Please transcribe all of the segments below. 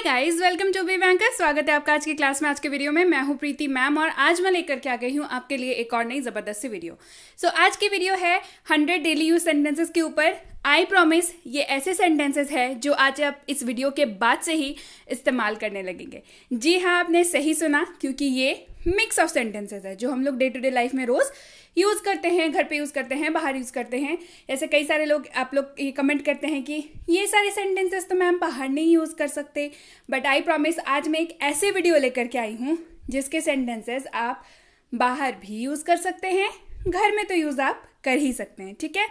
Guys, welcome to be banker. स्वागत है आपका आज की क्लास में। आज के वीडियो में मैं हूं प्रीति मैम और आज मैं लेकर के आ गई हूं आपके लिए एक और नई ज़बरदस्त सी वीडियो। आज की वीडियो है 100 डेली यूज सेंटेंसेस के ऊपर। आई प्रॉमिस ये ऐसे सेंटेंसेस है जो आज आप इस वीडियो के बाद से ही इस्तेमाल करने लगेंगे। जी हाँ, आपने सही सुना, क्योंकि ये मिक्स ऑफ सेंटेंसेस है जो हम लोग डे टू डे लाइफ में रोज़ यूज़ करते हैं, घर पे यूज़ करते हैं, बाहर यूज़ करते हैं। ऐसे कई सारे लोग आप लोग ये कमेंट करते हैं कि ये सारे सेंटेंसेस तो मैम बाहर नहीं यूज़ कर सकते, बट आई प्रॉमिस आज मैं एक ऐसे वीडियो लेकर के आई हूँ जिसके सेंटेंसेस आप बाहर भी यूज़ कर सकते हैं, घर में तो यूज़ आप कर ही सकते हैं। ठीक है,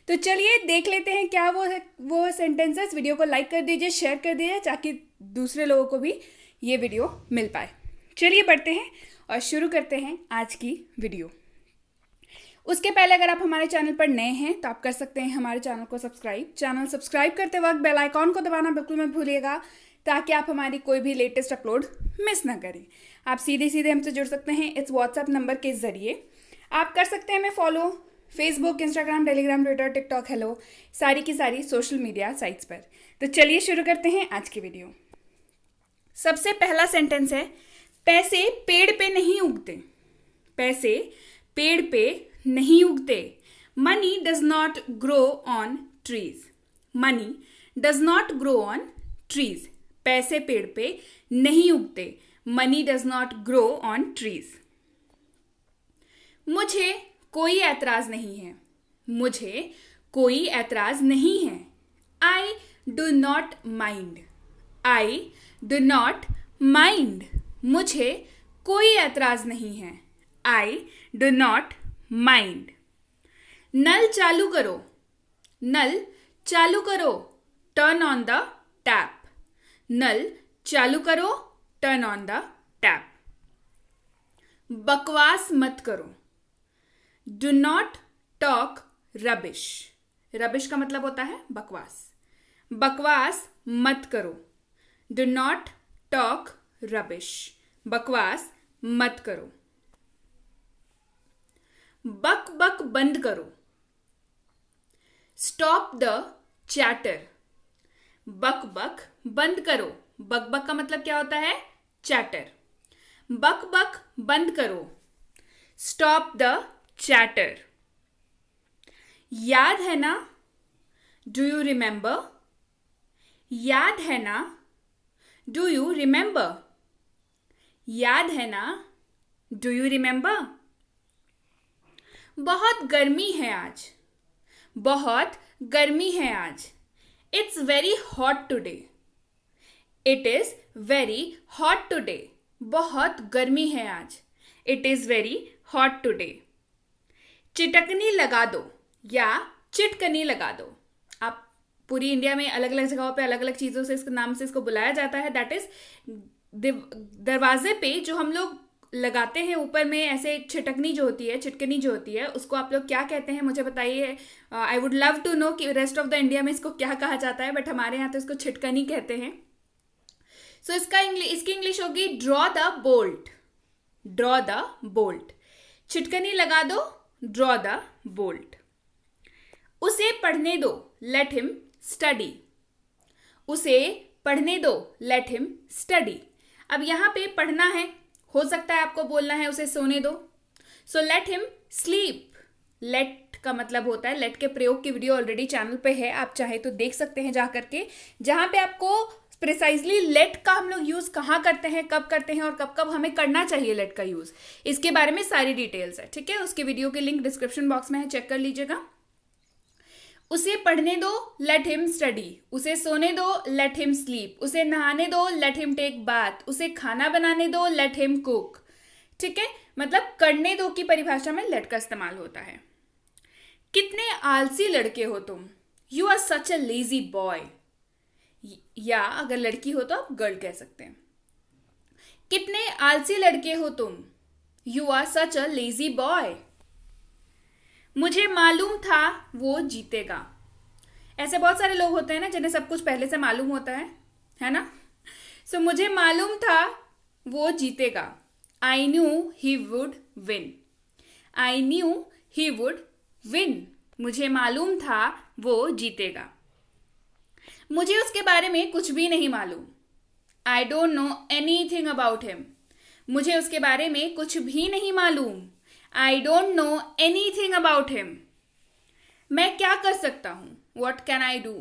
तो चलिए देख लेते हैं क्या वो सेंटेंसेस। वीडियो को लाइक कर दीजिए, शेयर कर दीजिए, ताकि दूसरे लोगों को भी ये वीडियो मिल पाए। चलिए बढ़ते हैं और शुरू करते हैं आज की वीडियो। उसके पहले अगर आप हमारे चैनल पर नए हैं तो आप कर सकते हैं हमारे चैनल को सब्सक्राइब सब्सक्राइब करते वक्त बेल आइकॉन को दबाना बिल्कुल मत भूलिएगा, ताकि आप हमारी कोई भी लेटेस्ट अपलोड मिस ना करें। आप सीधे सीधे हमसे जुड़ सकते हैं इस व्हाट्सएप नंबर के ज़रिए। आप कर सकते हैं हमें follow Facebook, Instagram, Telegram, Twitter, TikTok, hello, सारी की सारी सोशल मीडिया साइट्स पर। तो चलिए शुरू करते हैं आज की वीडियो। सबसे पहला सेंटेंस है, पैसे पेड़ पे नहीं उगते। पैसे पेड़ पे नहीं उगते। Money does not grow on trees. Money does not grow on trees. पैसे पेड़ पे नहीं उगते। Money does not grow on trees. मुझे कोई ऐतराज नहीं है। मुझे कोई ऐतराज नहीं है। I do not mind. I do not mind. मुझे कोई ऐतराज नहीं है। I do not mind. नल चालू करो। नल चालू करो। Turn on the tap. नल चालू करो। Turn on the tap. बकवास मत करो। Do not talk rubbish. Rubbish का मतलब होता है बकवास। बकवास मत करो। Do not talk rubbish. बकवास मत करो। बक बक बंद करो। Stop the chatter. बक बक बंद करो। बक बक का मतलब क्या होता है? चैटर। बक बक बंद करो। Stop the chatter. याद है ना? Do you remember? याद है ना? Do you remember? याद है ना? Do you remember? बहुत गर्मी है आज। बहुत गर्मी है आज। It's very hot today. It is very hot today. बहुत गर्मी है आज। It is very hot today. चिटकनी लगा दो या चिटकनी लगा दो। आप पूरी इंडिया में अलग अलग जगहों पे अलग अलग चीज़ों से इसके नाम से इसको बुलाया जाता है। दैट इज दरवाजे पे जो हम लोग लगाते हैं ऊपर में ऐसे छिटकनी जो होती है, चिटकनी जो होती है, उसको आप लोग क्या कहते हैं मुझे बताइए। I would love to know कि रेस्ट ऑफ द इंडिया में इसको क्या कहा जाता है, बट हमारे यहाँ तो इसको छिटकनी कहते हैं। सो इसकी इंग्लिश होगी draw the bolt. Draw the bolt. चिटकनी लगा दो, ड्रॉ द बोल्ट। उसे पढ़ने दो, लेट हिम स्टडी। उसे पढ़ने दो, लेट हिम स्टडी। अब यहाँ पे पढ़ना है, हो सकता है आपको बोलना है उसे सोने दो। So let him sleep. Let का मतलब होता है, लेट के प्रयोग की वीडियो ऑलरेडी चैनल पे है, आप चाहे तो देख सकते हैं जा करके, जहां पे आपको प्रिसाइजली लेट का हम लोग यूज कहाँ करते हैं, कब करते हैं और कब कब हमें करना चाहिए लेट का यूज, इसके बारे में सारी डिटेल्स है। ठीक है, उसके वीडियो के लिंक डिस्क्रिप्शन बॉक्स में है, चेक कर लीजिएगा। उसे पढ़ने दो, लेट हिम स्टडी। उसे सोने दो, लेट हिम स्लीप। उसे नहाने दो, लेट हिम टेक बाथ। उसे खाना बनाने दो, लेट हिम कुक। ठीक है, मतलब करने दो की परिभाषा में लेट का इस्तेमाल होता है। कितने आलसी लड़के हो तुम। You are such a lazy boy. या अगर लड़की हो तो आप गर्ल कह सकते हैं। कितने आलसी लड़के हो तुम। You are such a lazy boy. मुझे मालूम था वो जीतेगा। ऐसे बहुत सारे लोग होते हैं ना जिन्हें सब कुछ पहले से मालूम होता है ना। सो मुझे मालूम था वो जीतेगा। I knew he would win. I knew he would win. मुझे मालूम था वो जीतेगा। मुझे उसके बारे में कुछ भी नहीं मालूम। I don't know anything about him. मुझे उसके बारे में कुछ भी नहीं मालूम. I don't know anything about him. मैं क्या कर सकता हूँ. What can I do.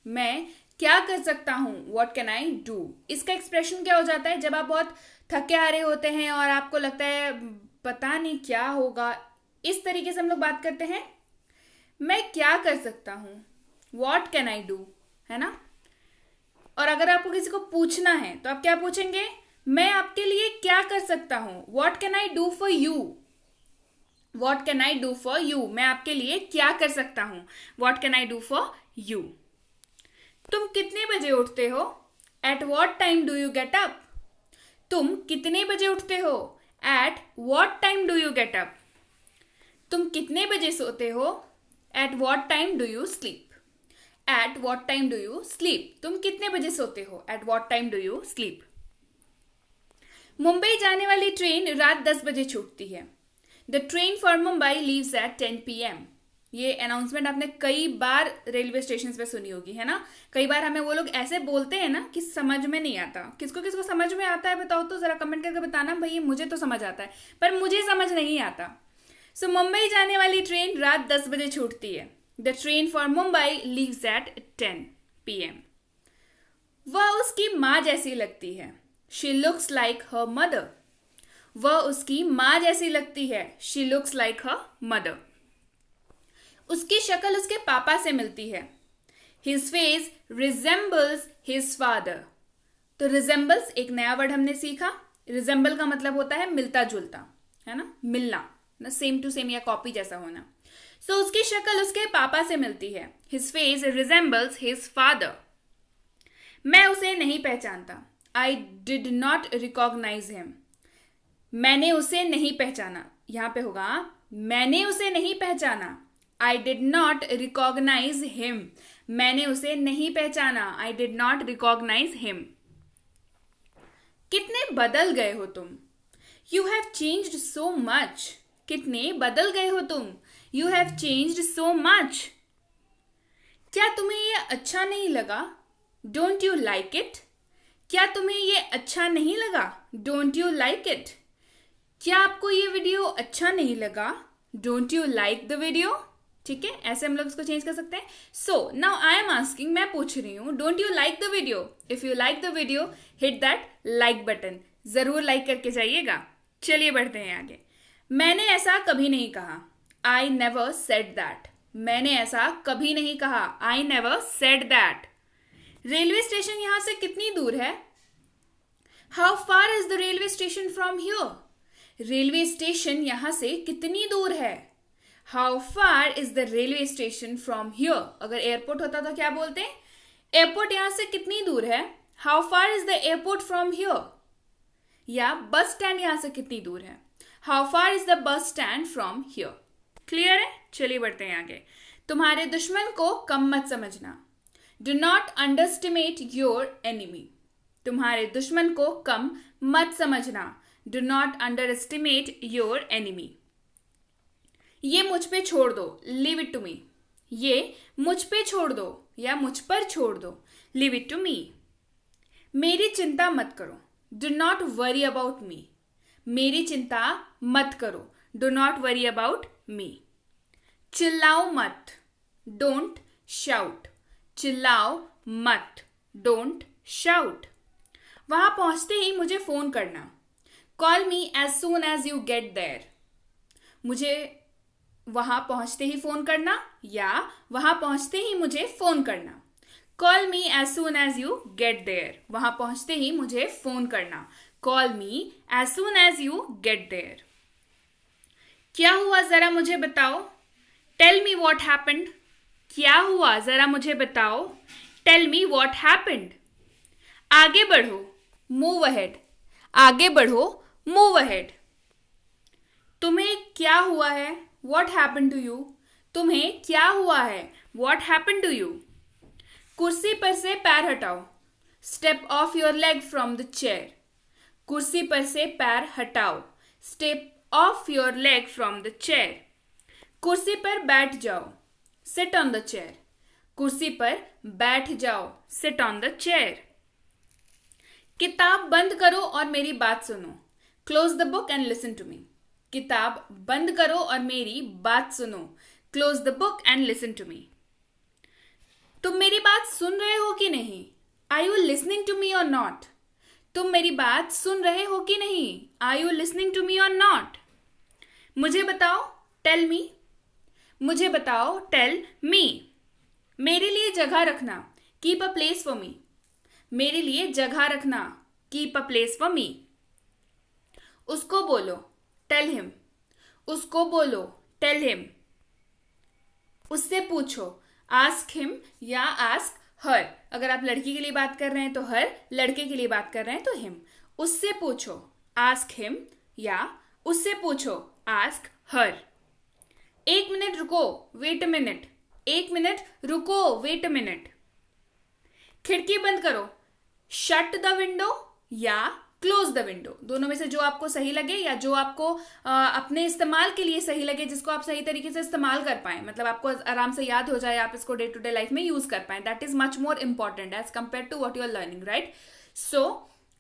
मैं क्या कर सकता हूँ. What can I do. इसका एक्सप्रेशन क्या हो जाता है जब आप बहुत थके हारे होते हैं और आपको लगता है पता नहीं क्या होगा. इस तरीके से हम लोग बात करते हैं. मैं क्या कर सकता हूँ. What can I do. है ना. और अगर आपको किसी को पूछना है तो आप क्या पूछेंगे. मैं आपके लिए क्या कर सकता हूँ. What can I do for you. What can I do for you. मैं आपके लिए क्या कर सकता हूँ. What can I do for you. तुम कितने बजे उठते हो. At what time do you get up. तुम कितने बजे उठते हो. At what time do you get up. तुम कितने बजे सोते हो. At what time do you sleep. At what time do you sleep. तुम कितने बजे सोते हो. At what time do you sleep. Mumbai जाने वाली ट्रेन रात 10 बजे छूटती है. The train for Mumbai leaves at 10 PM. ये अनाउंसमेंट आपने कई बार रेलवे स्टेशन पे सुनी होगी, है ना. कई बार हमें वो लोग ऐसे बोलते हैं ना कि समझ में नहीं आता. किसको किसको समझ में आता है बताओ तो जरा कमेंट करके बताना. भाई मुझे तो समझ आता है पर मुझे समझ नहीं आता. सो मुंबई जाने वाली ट्रेन रात 10 बजे छूटती है. The train for Mumbai leaves at 10 PM. वह उसकी माँ जैसी लगती है. She looks like her mother. वह उसकी माँ जैसी लगती है. She looks like her mother. उसकी शक्ल उसके पापा से मिलती है. His face resembles his father. तो रिजेंबल्स एक नया वर्ड हमने सीखा. रिजेंबल का मतलब होता है मिलता जुलता, है ना, मिलना ना, सेम टू सेम या कॉपी जैसा होना. सो उसकी शक्ल उसके पापा से मिलती है. His face resembles his father. मैं उसे नहीं पहचानता. I did not recognize him. मैंने उसे नहीं पहचाना. यहां पे होगा मैंने उसे नहीं पहचाना. I did not recognize him. मैंने उसे नहीं पहचाना. I did not recognize him. कितने बदल गए हो तुम. You have changed so much. कितने बदल गए हो तुम. You have changed so much. क्या तुम्हें यह अच्छा नहीं लगा. Don't you like it. क्या तुम्हें यह अच्छा नहीं लगा. Don't you like it. क्या आपको ये वीडियो अच्छा नहीं लगा. Don't you like the video. ठीक है, ऐसे हम लोग इसको चेंज कर सकते हैं. So now I am asking, मैं पूछ रही हूं, don't you like the video. If you like the video hit that like button. जरूर लाइक करके जाइएगा. चलिए बढ़ते हैं आगे. मैंने ऐसा कभी नहीं कहा. I never said that. मैंने ऐसा कभी नहीं कहा. I never said that. Railway station यहां से कितनी दूर है. How far is the railway station from here. Railway station यहां से कितनी दूर है. How far is the railway station from here. अगर एयरपोर्ट होता तो क्या बोलते हैं. एयरपोर्ट यहां से कितनी दूर है. How far is the airport from here. या बस स्टैंड यहां से कितनी दूर है. How far is the bus stand from here. Clear है. चलिए बढ़ते हैं आगे. तुम्हारे दुश्मन को कम मत समझना. Do not underestimate your enemy. तुम्हारे दुश्मन को कम मत समझना. Do not underestimate your enemy. ये मुझ पे छोड़ दो. Leave it to me. ये मुझ पे छोड़ दो या मुझ पर छोड़ दो. Leave it to me. मेरी चिंता मत करो. Do not worry about me. मेरी चिंता मत करो. Do not worry about me. चिल्लाओ मत. Don't shout. चिल्लाओ मत. Don't shout. वहां पहुंचते ही मुझे फोन करना. Call me as soon as you get there. मुझे वहां पहुंचते ही फोन करना या वहां पहुंचते ही मुझे फोन करना. Call me as soon as you get there. वहां पहुंचते ही मुझे फोन करना. Call me as soon as you get there. क्या हुआ जरा मुझे बताओ. Tell me what happened. क्या हुआ जरा मुझे बताओ. Tell me what happened. आगे बढ़ो. Move ahead. आगे बढ़ो. Move ahead. तुम्हें क्या हुआ है. What happened to you. तुम्हें क्या हुआ है. What happened to you. कुर्सी पर से पैर हटाओ. Step off your leg from the chair. कुर्सी पर से पैर हटाओ. Step off your leg from the chair. कुर्सी पर बैठ जाओ. Sit on the chair. कुर्सी पर बैठ जाओ. Sit on the chair. किताब बंद करो और मेरी बात सुनो. Close the book and listen to me. किताब बंद करो और मेरी बात सुनो. Close the book and listen to me. तुम मेरी बात सुन रहे हो कि नहीं? Are you listening to me और नॉट? तुम मेरी बात सुन रहे हो कि नहीं? Are you listening to me और नॉट? मुझे बताओ, टेल मी. मुझे बताओ, टेल मी. मेरे लिए जगह रखना, keep a place for me. मेरे लिए जगह रखना, keep a place for me. उसको बोलो, टेल हिम. उसको बोलो, टेल हिम. उससे पूछो, आस्क हिम या आस्क हर. अगर आप लड़की के लिए बात कर रहे हैं तो हर, लड़के के लिए बात कर रहे हैं तो हिम. उससे पूछो, आस्क हिम या उससे पूछो, आस्क हर. 1 मिनट रुको, वेट अ मिनट. 1 मिनट रुको, वेट अ मिनट. खिड़की बंद करो, शट द विंडो या क्लोज द विंडो. दोनों में से जो आपको सही लगे या जो आपको अपने इस्तेमाल के लिए सही लगे, जिसको आप सही तरीके से इस्तेमाल कर पाए, मतलब आपको आराम से याद हो जाए, आप इसको डे टू डे लाइफ में यूज कर पाए. That is much more important as compare to what you are learning, right? So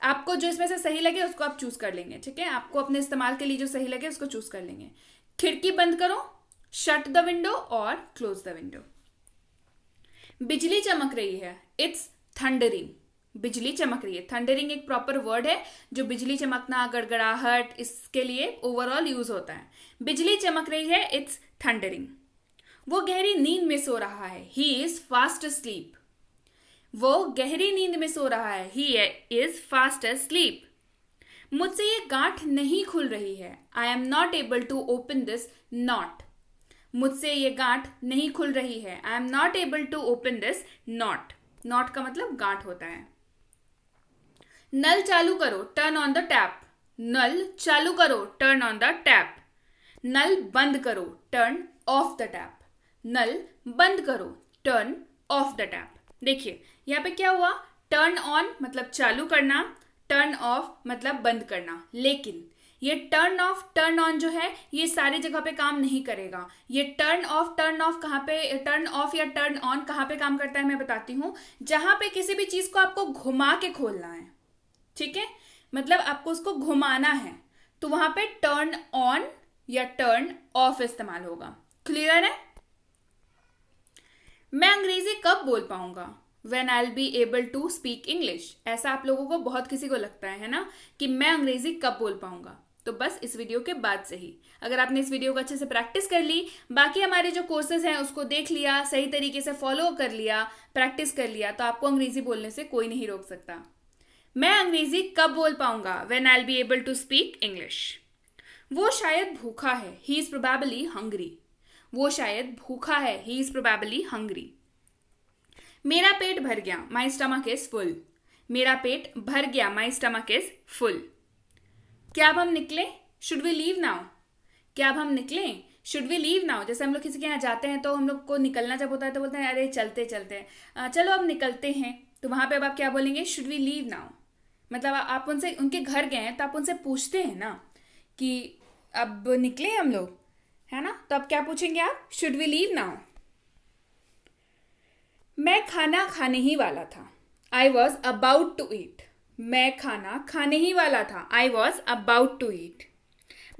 आपको जो इसमें से सही लगे उसको आप चूज कर लेंगे. ठीक है, आपको अपने इस्तेमाल के लिए जो सही लगे उसको चूज कर लेंगे. खिड़की बंद करो, शट द विंडो और क्लोज द विंडो. बिजली चमक रही है, इट्स थंडरिंग. बिजली चमक रही है. थंडरिंग एक प्रॉपर वर्ड है जो बिजली चमकना, गड़गड़ाहट, इसके लिए ओवरऑल यूज होता है. बिजली चमक रही है, इट्स थंडरिंग. वो गहरी नींद में सो रहा है, ही इज फास्ट अस्लीप. वो गहरी नींद में सो रहा है, ही इज फास्ट अस्लीप. मुझसे ये गांठ नहीं खुल रही है, I am not able to open this knot. मुझसे ये गांठ नहीं खुल रही है, I am not able to open this knot. Knot का मतलब गांठ होता है. नल चालू करो, टर्न ऑन द टैप. नल चालू करो, टर्न ऑन द टैप. नल बंद करो, टर्न ऑफ द टैप. नल बंद करो, टर्न ऑफ द टैप. देखिए यहां पे क्या हुआ, टर्न ऑन मतलब चालू करना, टर्न ऑफ मतलब बंद करना. लेकिन ये टर्न ऑफ टर्न ऑन जो है ये सारी जगह पे काम नहीं करेगा. ये टर्न ऑफ कहाँ पे, टर्न ऑफ या टर्न ऑन कहाँ पे काम करता है मैं बताती हूं. जहां पे किसी भी चीज को आपको घुमा के खोलना है, ठीक है, मतलब आपको उसको घुमाना है, तो वहां पे टर्न ऑन या टर्न ऑफ इस्तेमाल होगा. क्लियर है? मैं अंग्रेजी कब बोल पाऊंगा, When I'll be able to speak English. ऐसा आप लोगों को बहुत किसी को लगता है ना कि मैं अंग्रेजी कब बोल पाऊंगा. तो बस इस वीडियो के बाद से ही, अगर आपने इस वीडियो को अच्छे से प्रैक्टिस कर ली, बाकी हमारे जो कोर्सेज हैं उसको देख लिया, सही तरीके से फॉलो कर लिया, प्रैक्टिस कर लिया, तो आपको अंग्रेजी बोलने से कोई नहीं रोक सकता. मैं अंग्रेजी कब बोल पाऊंगा, When I'll be able to speak English. वो शायद भूखा है, He is probably hungry. वो शायद भूखा है, He is probably hungry. मेरा पेट भर गया, My stomach is full. मेरा पेट भर गया, My stomach is full. क्या अब हम निकलें, Should we leave now? क्या अब हम निकलें, Should we leave now? जैसे हम लोग किसी के यहाँ जाते हैं तो हम लोग को निकलना जब होता है तो बोलते हैं अरे चलते चलते, चलो अब निकलते हैं. तो वहां पे अब आप क्या बोलेंगे, Should we leave now? मतलब आप उनसे, उनके घर गए हैं तो आप उनसे पूछते हैं ना कि अब निकले हम लोग, है ना, तो अब क्या पूछेंगे आप, Should we leave now? मैं खाना खाने ही वाला था, I was about to eat. मैं खाना खाने ही वाला था, I was about to eat.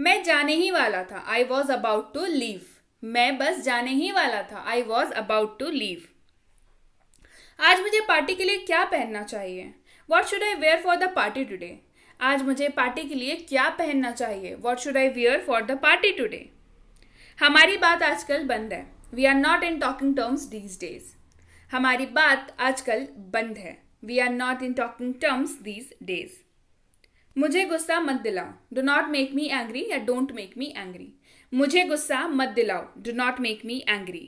मैं जाने ही वाला था, I was about to leave. मैं बस जाने ही वाला था, I was about to leave. आज मुझे पार्टी के लिए क्या पहनना चाहिए, What should I wear for the party today? आज मुझे पार्टी के लिए क्या पहनना चाहिए, What should I wear for the party today? हमारी बात आजकल बंद है, We are not in talking terms these days. हमारी बात आजकल बंद है, We are not in talking terms these days. मुझे गुस्सा मत दिलाओ, Do not make me angry या Don't make me angry. मुझे गुस्सा मत दिलाओ, Do not make me angry.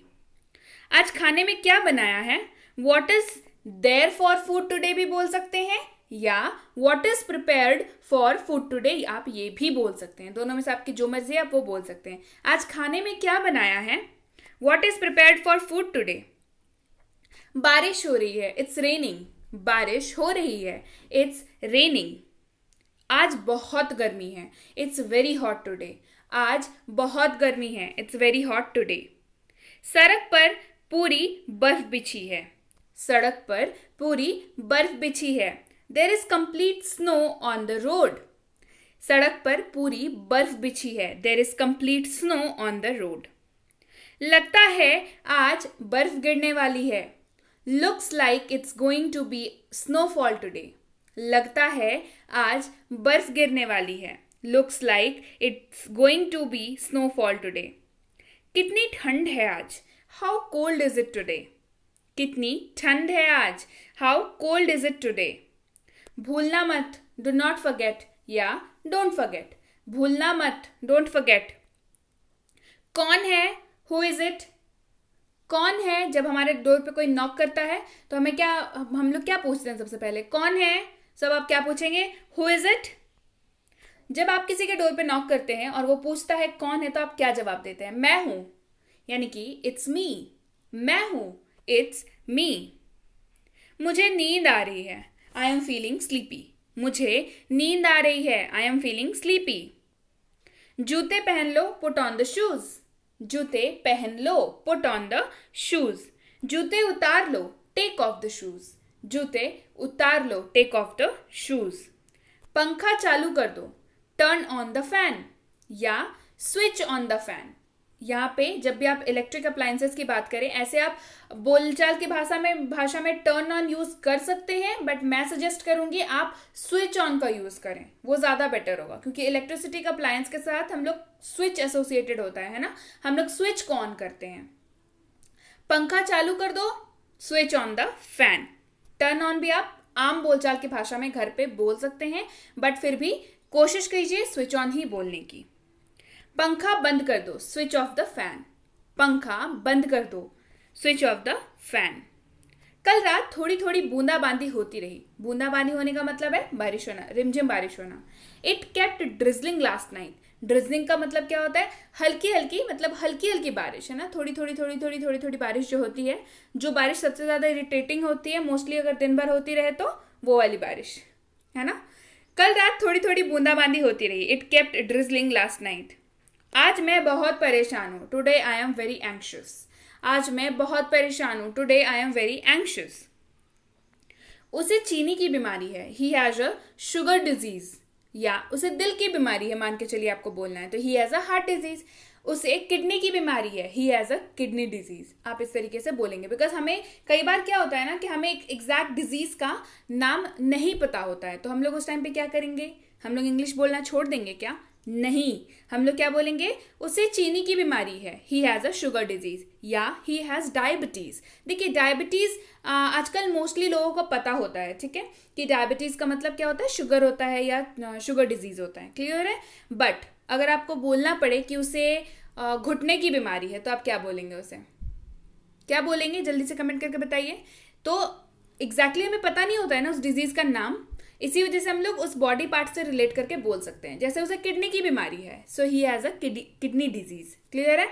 आज खाने में क्या बनाया है, What is there for food today भी बोल सकते हैं, या What is prepared for food today आप ये भी बोल सकते हैं. दोनों में से आपकी जो मर्जी है आप वो बोल सकते हैं. आज खाने में क्या बनाया है, What is prepared for food today. बारिश हो रही है, It's raining. बारिश हो रही है, It's raining. आज बहुत गर्मी है, It's very hot today. आज बहुत गर्मी है, It's very hot today. सड़क पर पूरी बर्फ बिछी है, सड़क पर पूरी बर्फ बिछी है, there is complete snow on the road. सड़क पर पूरी बर्फ बिछी है. There is complete snow on the road. लगता है आज बर्फ गिरने वाली है. Looks like it's going to be snowfall today. लगता है आज बर्फ गिरने वाली है. Looks like it's going to be snowfall today. कितनी ठंड है आज. How cold is it today. कितनी ठंड है आज. How cold is it today. भूलना मत. डू नॉट फॉरगेट या डोंट फॉरगेट. भूलना मत. Don't forget. कौन है. Who is it. कौन है. जब हमारे डोर पे कोई नॉक करता है तो हम लोग क्या पूछते हैं सबसे पहले. कौन है. सब आप क्या पूछेंगे. Who is it. जब आप किसी के डोर पे नॉक करते हैं और वो पूछता है कौन है तो आप क्या जवाब देते हैं. मैं हूं. यानी कि इट्स मी. मैं हूं. It's me. मुझे नींद आ रही है. I am feeling sleepy. मुझे नींद आ रही है. I am feeling sleepy. जूते पहन लो. Put on the shoes. जूते पहन लो. Put on the shoes. जूते उतार लो. Take off the shoes. जूते उतार लो. Take off the shoes. पंखा चालू कर दो. टर्न ऑन द फैन या स्विच ऑन द फैन. यहाँ पे जब भी आप इलेक्ट्रिक अप्लायंसेस की बात करें ऐसे आप बोलचाल की भाषा में टर्न ऑन यूज कर सकते हैं, बट मैं सजेस्ट करूंगी आप स्विच ऑन का यूज करें. वो ज्यादा बेटर होगा क्योंकि इलेक्ट्रिसिटी का अप्लायंस के साथ हम लोग स्विच एसोसिएटेड होता है ना. हम लोग स्विच को ऑन करते हैं. पंखा चालू कर दो. Switch on the fan. Turn on भी आप आम बोलचाल की भाषा में घर पे बोल सकते हैं, बट फिर भी कोशिश कीजिए स्विच ऑन ही बोलने की. पंखा बंद कर दो. Switch off the fan. पंखा बंद कर दो. Switch off the fan. कल रात थोड़ी थोड़ी बूंदाबांदी होती रही. बूंदाबांदी होने का मतलब है बारिश होना, रिमझिम बारिश होना. It kept drizzling last night. Drizzling का मतलब क्या होता है. हल्की हल्की, मतलब हल्की हल्की बारिश है ना. थोड़ी थोड़ी थोड़ी थोड़ी थोड़ी थोड़ी बारिश जो होती है, जो बारिश सबसे ज्यादा इरिटेटिंग होती है मोस्टली अगर दिन भर होती रहे तो वो वाली बारिश है ना. कल रात थोड़ी थोड़ी बूंदाबांदी होती रही. It kept drizzling last night. आज मैं बहुत परेशान हूं. Today I am very anxious. आज मैं बहुत परेशान हूं. Today I am very anxious. उसे चीनी की बीमारी है. ही हैज अ शुगर डिजीज. या उसे दिल की बीमारी है मान के चलिए आपको बोलना है तो ही हैज अ हार्ट डिजीज. उसे किडनी की बीमारी है. ही हैज अ किडनी डिजीज. आप इस तरीके से बोलेंगे बिकॉज हमें कई बार क्या होता है ना कि हमें एक एग्जैक्ट डिजीज का नाम नहीं पता होता है तो हम लोग उस टाइम पे क्या करेंगे. हम लोग इंग्लिश बोलना छोड़ देंगे क्या. नहीं, हम लोग क्या बोलेंगे. उसे चीनी की बीमारी है. ही हैज अ शुगर डिजीज या ही हैज डायबिटीज. देखिए डायबिटीज आजकल मोस्टली लोगों को पता होता है, ठीक है, कि डायबिटीज का मतलब क्या होता है. शुगर होता है या शुगर डिजीज होता है. क्लियर है. बट अगर आपको बोलना पड़े कि उसे घुटने की बीमारी है तो आप क्या बोलेंगे. उसे क्या बोलेंगे जल्दी से कमेंट करके बताइए. तो एग्जैक्टली हमें पता नहीं होता है ना उस डिजीज का नाम, इसी वजह से हम लोग उस बॉडी पार्ट से रिलेट करके बोल सकते हैं. जैसे उसे किडनी की बीमारी है so he has a kidney disease. Clear है.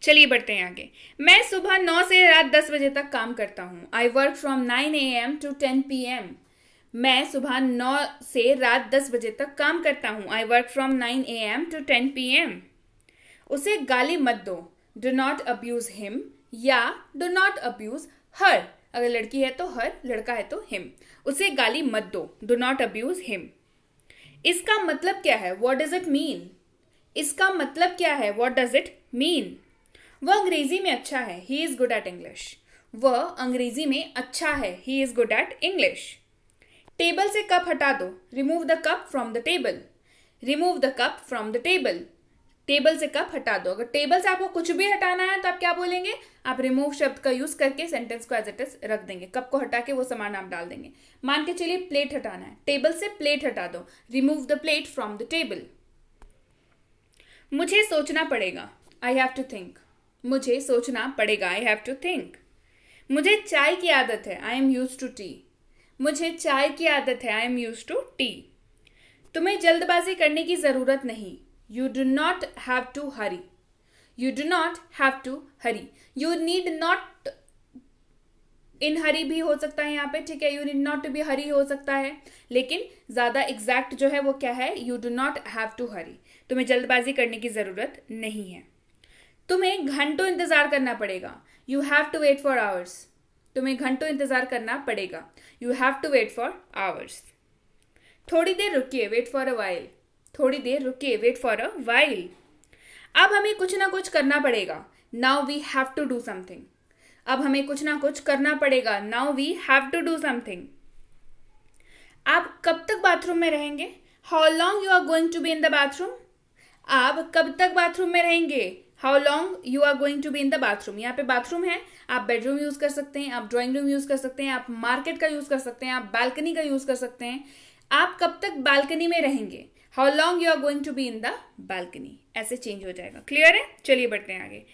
चलिए बढ़ते हैं आगे. मैं सुबह 9 से रात 10 बजे तक काम करता हूँ. I work from 9 AM to 10 PM. मैं सुबह 9 से रात 10 बजे तक काम करता हूँ. I work from 9 AM to 10 PM. उसे गाली मत दो. डू नॉट अब्यूज हिम या डू नॉट अब्यूज हर. अगर लड़की है तो हर, लड़का है तो हिम. उसे गाली मत दो. Do not abuse him. इसका मतलब क्या है. What does it mean. इसका मतलब क्या है. What does it mean. वह अंग्रेजी में अच्छा है. He is good at English. वह अंग्रेजी में अच्छा है. He is good at English. Table से कप हटा दो. Remove the cup from the table. Remove the cup from the table. Table से कप हटा दो. अगर टेबल से आपको कुछ भी हटाना है तो आप क्या बोलेंगे. आप रिमूव शब्द का यूज करके सेंटेंस को एज इट इज रख देंगे. कप को हटा के वो सामान आप डाल देंगे. मान के चलिए प्लेट हटाना है. टेबल से प्लेट हटा दो. Remove the plate from the table. मुझे सोचना पड़ेगा. I have to think. मुझे सोचना पड़ेगा. I have to think. मुझे चाय की आदत है. I am use to tea. मुझे चाय की आदत है. I am use to tea. तुम्हें जल्दबाजी करने की जरूरत नहीं. You do not have to hurry. You do not have to hurry. You need not in hurry भी हो सकता है यहाँ पे, ठीक है. You need not to be hurry हो सकता है, लेकिन ज्यादा एग्जैक्ट जो है वो क्या है. You do not have to hurry. तुम्हें जल्दबाजी करने की जरूरत नहीं है. तुम्हें घंटों इंतजार करना पड़ेगा. You have to wait for hours. तुम्हें घंटों इंतजार करना पड़ेगा. You have to wait for hours. थोड़ी देर रुकिए, वेट फॉर अ वाइल. थोड़ी देर रुकिए, वेट फॉर अ वाइल. अब हमें कुछ ना कुछ करना पड़ेगा. Now we have to do something. अब हमें कुछ ना कुछ करना पड़ेगा. Now we have to do something. आप कब तक बाथरूम में रहेंगे? How long you are going to be in the bathroom? आप कब तक बाथरूम में रहेंगे? How long you are going to be in the bathroom. यहाँ पे बाथरूम है, आप बेडरूम यूज कर सकते हैं, आप ड्राइंग रूम यूज कर सकते हैं, आप मार्केट का यूज कर सकते हैं, आप बालकनी का यूज कर सकते हैं. आप कब तक बालकनी में रहेंगे? How long you are going to be in the balcony. ऐसे चेंज हो जाएगा. क्लियर है? चलिए बढ़ते हैं आगे.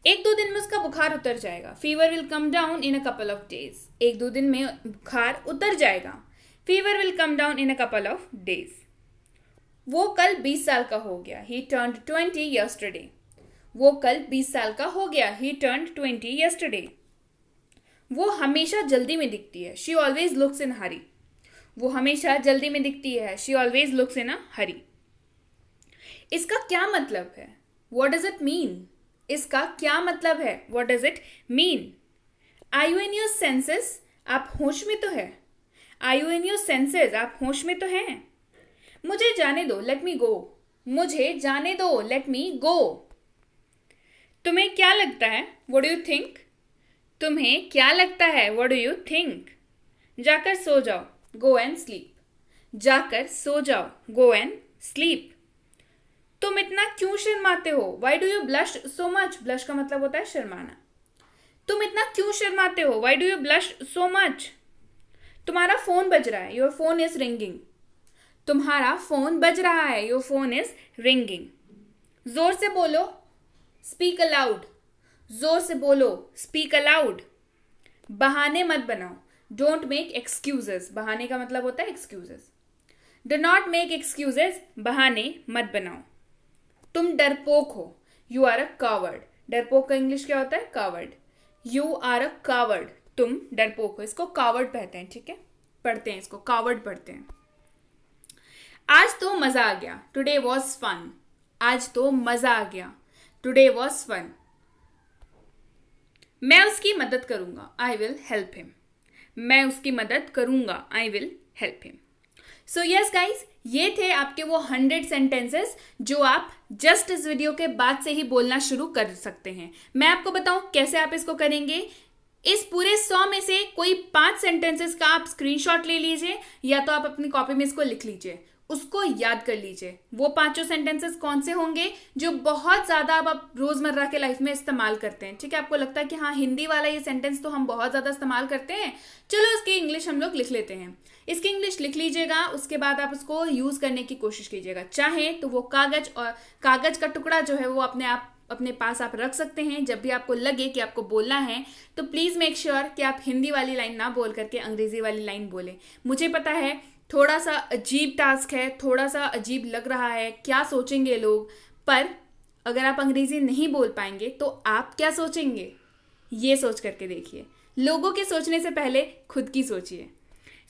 1-2 दिन में उसका बुखार उतर जाएगा. Fever will come down in a couple of days. 1-2 दिन में बुखार उतर जाएगा. Fever will come down in a couple of days. वो कल 20 साल का हो गया. ही टर्न्ड 20 yesterday. वो कल 20 साल का हो गया. ही टर्न्ड 20 yesterday. वो हमेशा जल्दी में दिखती है. शी ऑलवेज लुक्स इन हरी. वो हमेशा जल्दी में दिखती है. She always looks in a hurry. इसका क्या मतलब है? What does it mean? इसका क्या मतलब है? What does it mean? Are you in your senses? आप होश में तो है. Are you in your senses? आप होश में तो हैं. मुझे जाने दो, लेट मी गो. मुझे जाने दो, लेट मी गो. तुम्हें क्या लगता है? What do you think? तुम्हें क्या लगता है? What do you think? जाकर सो जाओ, गो एंड स्लीप. जाकर सो जाओ, गो एंड स्लीप. तुम इतना क्यों शर्माते हो? Why do you blush so much? Blush का मतलब होता है शर्माना. तुम इतना क्यों शर्माते हो? Why do you blush so much? तुम्हारा फोन बज रहा है. Your phone is ringing. तुम्हारा फोन बज रहा है. Your phone is ringing. जोर से बोलो, स्पीक अलाउड. जोर से बोलो, स्पीक अलाउड. बहाने मत बनाओ. Don't make excuses. बहाने का मतलब होता है excuses. Do not make excuses. बहाने मत बनाओ. तुम डरपोक हो. You are a coward. डरपोक का इंग्लिश क्या होता है? Coward. You are a coward. तुम डरपोक हो. इसको कावर्ड कहते हैं. ठीक है, पढ़ते हैं इसको, कावर्ड पढ़ते हैं. आज तो मजा आ गया. Today was fun. आज तो मजा आ गया. Today was fun. मैं उसकी मदद करूंगा. I will help him. मैं उसकी मदद करूंगा. I will help him. So yes guys, ये थे आपके वो 100 सेंटेंसेस जो आप जस्ट इस वीडियो के बाद से ही बोलना शुरू कर सकते हैं. मैं आपको बताऊं कैसे आप इसको करेंगे. इस पूरे 100 में से कोई 5 सेंटेंसेस का आप स्क्रीनशॉट ले लीजिए, या तो आप अपनी कॉपी में इसको लिख लीजिए, उसको याद कर लीजिए. वो 5 सेंटेंसेस कौन से होंगे जो बहुत ज्यादा अब आप रोजमर्रा के लाइफ में इस्तेमाल करते हैं. ठीक है, आपको लगता है कि हाँ हिंदी वाला ये सेंटेंस तो हम बहुत ज्यादा इस्तेमाल करते हैं, चलो इसकी इंग्लिश हम लोग लिख लेते हैं. इसकी इंग्लिश लिख लीजिएगा, उसके बाद आप उसको यूज करने की कोशिश कीजिएगा. चाहे तो वो कागज का टुकड़ा जो है वो अपने पास आप रख सकते हैं. जब भी आपको लगे कि आपको बोलना है तो प्लीज मेक श्योर कि आप हिंदी वाली लाइन ना बोल करके अंग्रेजी वाली लाइन बोले. मुझे पता है थोड़ा सा अजीब टास्क है, थोड़ा सा अजीब लग रहा है, क्या सोचेंगे लोग, पर अगर आप अंग्रेजी नहीं बोल पाएंगे तो आप क्या सोचेंगे, ये सोच करके देखिए. लोगों के सोचने से पहले खुद की सोचिए.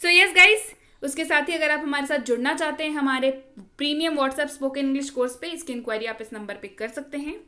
सो यस गाइस, उसके साथ ही अगर आप हमारे साथ जुड़ना चाहते हैं हमारे premium WhatsApp spoken English course पे, इसकी इंक्वायरी आप इस नंबर पे कर सकते हैं.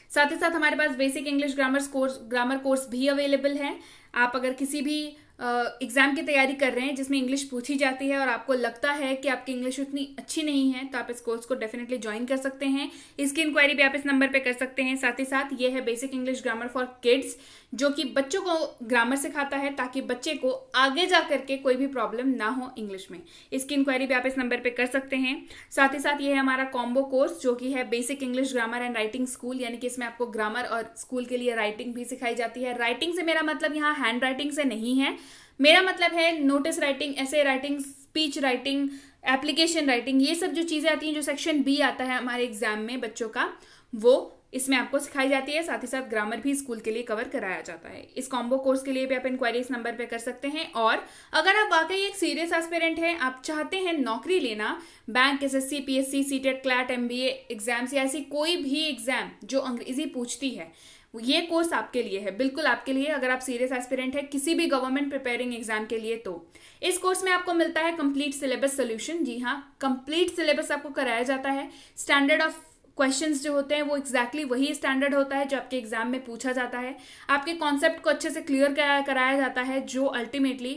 साथ ही साथ हमारे पास बेसिक इंग्लिश ग्रामर कोर्स भी अवेलेबल है. आप अगर किसी भी एग्जाम की तैयारी कर रहे हैं जिसमें इंग्लिश पूछी जाती है और आपको लगता है कि आपकी इंग्लिश उतनी अच्छी नहीं है, तो आप इस कोर्स को डेफिनेटली ज्वाइन कर सकते हैं. इसकी इंक्वायरी भी आप इस नंबर पे कर सकते हैं. साथ ही साथ ये है basic English grammar for kids, जो कि बच्चों को ग्रामर सिखाता है ताकि बच्चे को आगे जा करके कोई भी प्रॉब्लम ना हो इंग्लिश में. इसकी इंक्वायरी भी आप इस नंबर पे कर सकते हैं. साथ ही साथ ये है हमारा कॉम्बो कोर्स जो कि है basic English grammar and writing school, यानी कि इसमें आपको ग्रामर और स्कूल के लिए राइटिंग भी सिखाई जाती है. राइटिंग से मेरा मतलब यहाँ हैंड राइटिंग से नहीं है, मेरा मतलब है नोटिस राइटिंग, ऐसे writing, speech writing, application writing, ये सब जो चीजें आती हैं, जो सेक्शन बी आता है हमारे एग्जाम में बच्चों का, वो इसमें आपको सिखाई जाती है. साथ ही साथ ग्रामर भी स्कूल के लिए कवर कराया जाता है. इस कॉम्बो कोर्स के लिए भी आप इंक्वायरी इस नंबर पे कर सकते हैं. और अगर आप वाकई एक सीरियस एस्पिरेंट हैं, आप चाहते हैं नौकरी लेना, bank, SSC, PSC, CTET, CLAT, MBA exams या ऐसी कोई भी एग्जाम जो अंग्रेजी पूछती है, ये कोर्स आपके लिए है, बिल्कुल आपके लिए. अगर आप सीरियस एस्पिरेंट है किसी भी गवर्नमेंट प्रिपेयरिंग एग्जाम के लिए, तो इस कोर्स में आपको मिलता है कंप्लीट सिलेबस सोल्यूशन. जी हाँ, कंप्लीट सिलेबस आपको कराया जाता है. स्टैंडर्ड ऑफ क्वेश्चंस जो होते हैं वो एग्जैक्टली वही स्टैंडर्ड होता है जो आपके एग्जाम में पूछा जाता है। आपके कॉन्सेप्ट को अच्छे से क्लियर कराया जाता है, जो अल्टीमेटली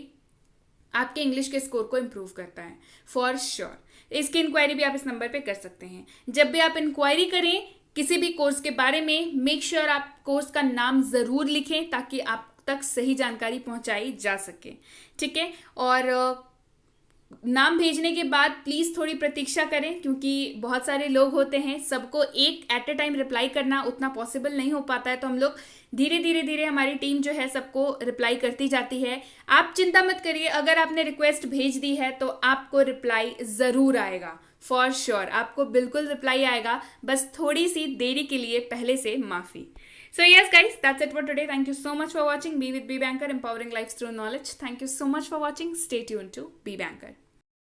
आपके इंग्लिश के स्कोर को इम्प्रूव करता है फॉर श्योर। इसकी इंक्वायरी भी आप इस नंबर पे कर सकते हैं। जब भी आप इंक्वायरी करें किसी भी कोर्स के बारे में, मेक श्योर आप कोर्स का नाम जरूर लिखें ताकि आप तक सही जानकारी पहुंचाई जा सके, ठीक है। और नाम भेजने के बाद प्लीज थोड़ी प्रतीक्षा करें, क्योंकि बहुत सारे लोग होते हैं, सबको एक एट ए टाइम रिप्लाई करना उतना पॉसिबल नहीं हो पाता है। तो हम लोग धीरे धीरे धीरे हमारी टीम जो है सबको रिप्लाई करती जाती है। आप चिंता मत करिए, अगर आपने रिक्वेस्ट भेज दी है तो आपको रिप्लाई जरूर आएगा फॉर श्योर, आपको बिल्कुल रिप्लाई आएगा। बस थोड़ी सी देरी के लिए पहले से माफी। So yes guys, that's it for today. Thank you so much for watching. Be with B Banker, empowering lives through knowledge. Thank you so much for watching. Stay tuned to B Banker.